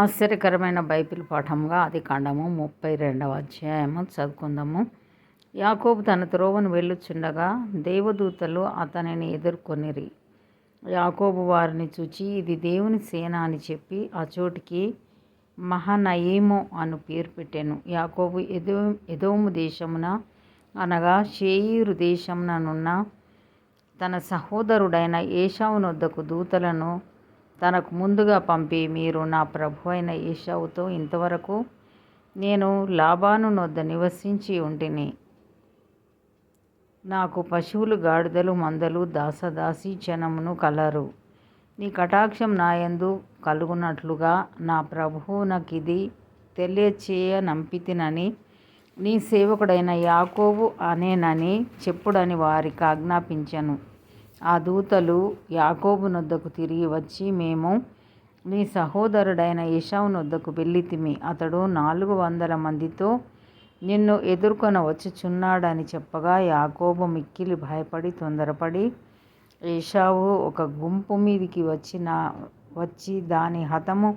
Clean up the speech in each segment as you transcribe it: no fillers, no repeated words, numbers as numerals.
ఆశ్చర్యకరమైన బైబిల్ పాఠంగా ఆదికాండము 32వ అధ్యాయము చదువుకుందాము. యాకోబు తన త్రోవను వెళ్ళుచుండగా దేవదూతలు అతనిని ఎదుర్కొనిరి. యాకోబు వారిని చూచి, ఇది దేవుని సేన అని చెప్పి ఆ చోటికి మహనయీము అను పేరు పెట్టెను. యాకోబు ఎదోము దేశమున అనగా షేయీరు దేశముననున్న తన సహోదరుడైన ఏశావునొద్దకు దూతలను తనకు ముందుగా పంపి, మీరు నా ప్రభువైన ఏశావుతో, ఇంతవరకు నేను లాబాను నొద్ద నివసించి ఉంటిని. నాకు పశువులు, గాడిదలు, మందలు, దాసదాసీ జనమును కలరు. నీ కటాక్షం నాయందు కలుగునట్లుగా నా ప్రభువునకిది తెలియచేయనంపితినని నీ సేవకుడైన యాకోబు అనేనని చెప్పుడని వారికి ఆజ్ఞాపించెను. ఆ దూతలు యాకోబు నొద్దకు తిరిగి వచ్చి, మేము నీ సహోదరుడైన ఏశావునొద్దకు వెళ్ళితిమి. అతడు 400 మందితో నిన్ను ఎదుర్కొన వచ్చుచున్నాడని చెప్పగా, యాకోబు మిక్కిలి భయపడి తొందరపడి, ఏశావు ఒక గుంపు మీదికి వచ్చి దాని హతము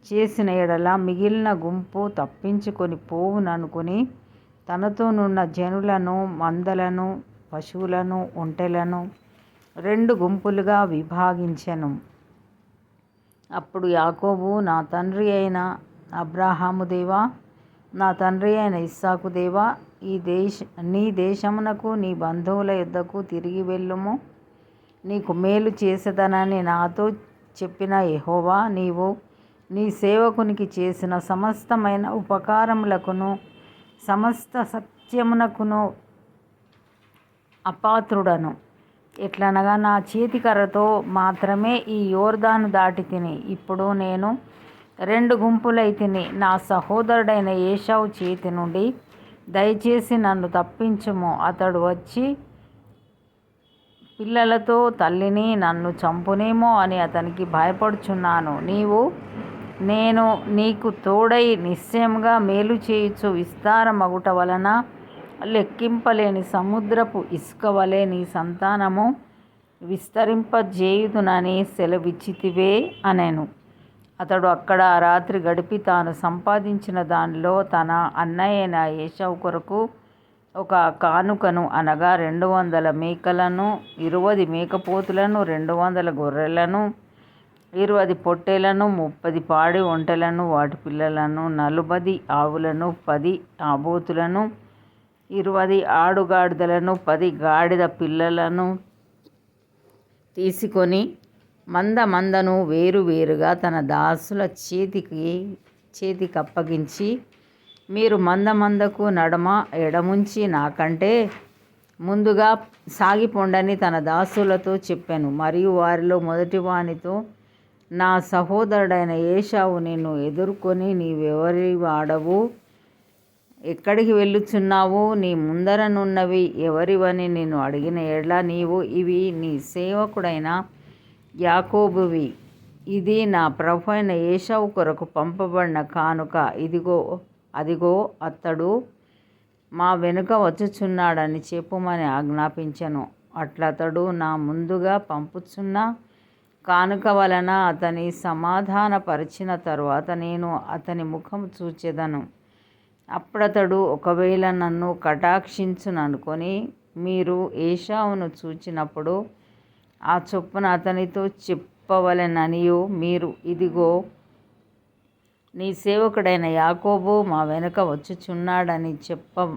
చేసిన ఎడల మిగిలిన గుంపు తప్పించుకొని పోవుననుకుని తనతోనున్న జనులను, మందలను, పశువులను, ఒంటెలను 2 గుంపులుగా విభాగించెను. అప్పుడు యాకోబు, నా తండ్రి అయిన అబ్రాహాము దేవా, నా తండ్రి అయిన ఇస్సాకు దేవా, నీ దేశమునకు నీ బంధువుల యొద్దకు తిరిగి వెళ్ళుము. నీకు మేలు చేసేదనని నాతో చెప్పిన యెహోవా, నీవు నీ సేవకునికి చేసిన సమస్తమైన ఉపకారములకును సమస్త సత్యమునకును అపాత్రుడను. ఎట్లనగా నా చేతికర్రతో మాత్రమే ఈ యోర్దాను దాటి తిని, ఇప్పుడు నేను 2 గుంపులైతిని. నా సహోదరుడైన ఏశావు చేతి నుండి దయచేసి నన్ను తప్పించుము. అతడు వచ్చి పిల్లలతో తల్లిని నన్ను చంపునేమో అని అతనికి భయపడుచున్నాను. నేను నీకు తోడై నిశ్చయముగా మేలు చేయుచు విస్తారమగుట వలన లెక్కింపలేని సముద్రపు ఇసుక వలె నీ సంతానము విస్తరింపజేయుదునని సెలవిచ్చితివే అనెను. అతడు అక్కడ ఆ రాత్రి గడిపి తాను సంపాదించిన దానిలో తన అన్నయ్యైన ఏశావు కొరకు ఒక కానుకను, అనగా 200 మేకలను, 20 మేకపోతులను, 200 గొర్రెలను, 20 పొట్టేలను, 30 పాడి ఒంటెలను వాటి పిల్లలను, 40 ఆవులను, 10 ఆబోతులను, 20 ఆడుగాడిదలను, 10 గాడిద పిల్లలను తీసుకొని మందను వేరువేరుగా తన దాసుల చేతికప్పగించి, మీరు మందకు నడుమ ఎడముంచి నాకంటే ముందుగా సాగిపోండని తన దాసులతో చెప్పెను. మరియు వారిలో మొదటివానితో, నా సహోదరుడైన ఏశావు నిన్ను ఎదుర్కొని, నీవెవరి వాడవు, ఎక్కడికి వెళ్ళుచున్నావు, నీ ముందరనున్నవి ఎవరివని నిన్ను అడిగిన ఎడల, నీవు, ఇవి నీ సేవకుడైన యాకోబువి, ఇది నా ప్రభు అయిన ఏశావు కొరకు పంపబడిన కానుక, అదిగో అతడు మా వెనుక వచ్చుచున్నాడని చెప్పుమని ఆజ్ఞాపించెను. అట్లతడు నా ముందుగా పంపుచున్న కానుక వలన అతని సమాధానపరిచిన తరువాత నేను అతని ముఖము చూచెదను. అప్పుడతడు ఒకవేళ నన్ను కటాక్షించుననుకొని మీరు ఏశావును చూచినప్పుడు ఆ చొప్పున అతనితో చెప్పవలెననియు, మీరు, ఇదిగో నీ సేవకుడైన యాకోబు మా వెనుక వచ్చుచున్నాడని చెప్పవలెననియు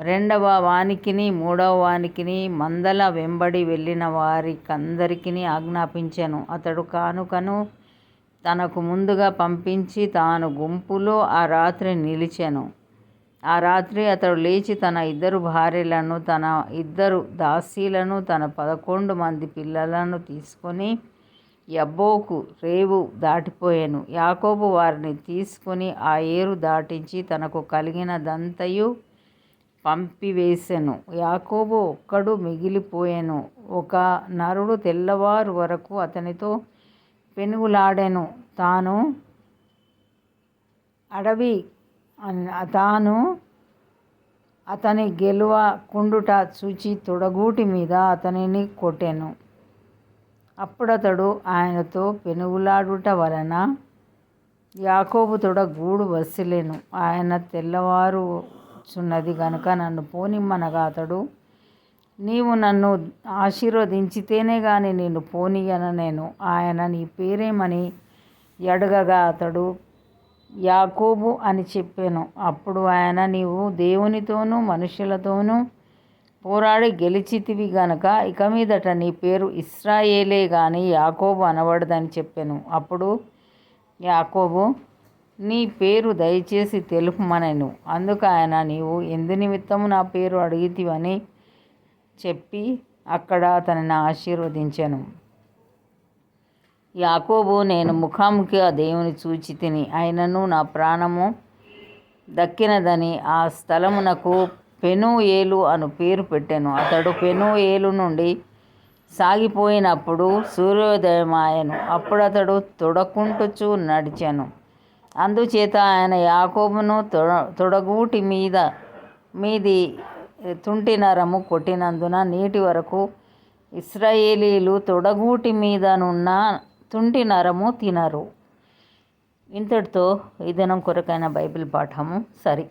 2వ వానికిని 3వ వానికిని మందల వెంబడి వెళ్ళిన వారికందరికిని ఆజ్ఞాపించెను. అతడు కానుకను తనకు ముందుగా పంపించి తాను గుంపులో ఆ రాత్రి నిలిచెను. ఆ రాత్రి అతడు లేచి తన 2 భార్యలను, తన 2 దాసీలను, తన 11 మంది పిల్లలను తీసుకొని యబ్బోకు రేవు దాటిపోయెను. యాకోబు వారిని తీసుకొని ఆ ఏరు దాటించి తనకు కలిగినదంతయు పంపివేసెను. యాకోబు ఒక్కడు మిగిలిపోయెను. ఒక నరుడు తెల్లవారు వరకు అతనితో పెనుగులాడెను. తాను అతని గెలువకుండుట చూచి తొడగూటి మీద అతనిని కొట్టెను. అప్పుడతడు ఆయనతో పెనుగులాడుట వలన యాకోబు తొడ గూడు వసిలెను. ఆయన తెల్లవారుచున్నది గనుక నన్ను పోనిమ్మనగా అతడు, నీవు నన్ను ఆశీర్వదించితేనే గాని నేను పోనీయననెను. ఆయన నీ పేరేమని అడగగా అతడు యాకోబు అని చెప్పెను. అప్పుడు ఆయన, నీవు దేవునితోనూ మనుషులతోనూ పోరాడి గెలిచితివి గనుక ఇక మీదట నీ పేరు ఇశ్రాయేలే గాని యాకోబు అనబడదని చెప్పెను. అప్పుడు యాకోబు, నీ పేరు దయచేసి తెలుపుమనెను. అందుకు ఆయన, నీవు ఎందునిమిత్తము నా పేరు అడిగితివని చెప్పి అక్కడ అతనిని ఆశీర్వదించెను. యాకోబు, నేను ముఖాముఖిగా దేవుని చూచి తిని, అయినను నా ప్రాణము దక్కినదని ఆ స్థలమునకు పెనూయేలు అను పేరు పెట్టెను. అతడు పెనూయేలు నుండి సాగిపోయినప్పుడు సూర్యోదయమాయెను. అప్పుడు అతడు తొడకుంటుచు నడిచెను. అందుచేత ఆయన యాకోబును తొడగూటి మీది తుంటినరము కొట్టినందున నేటి వరకు ఇశ్రాయేలీలు తొడగూటి మీదనున్న తుంటినరము తినరు. ఇంతటితో ఈ దినం కొరకైన బైబిల్ పాఠము సరి.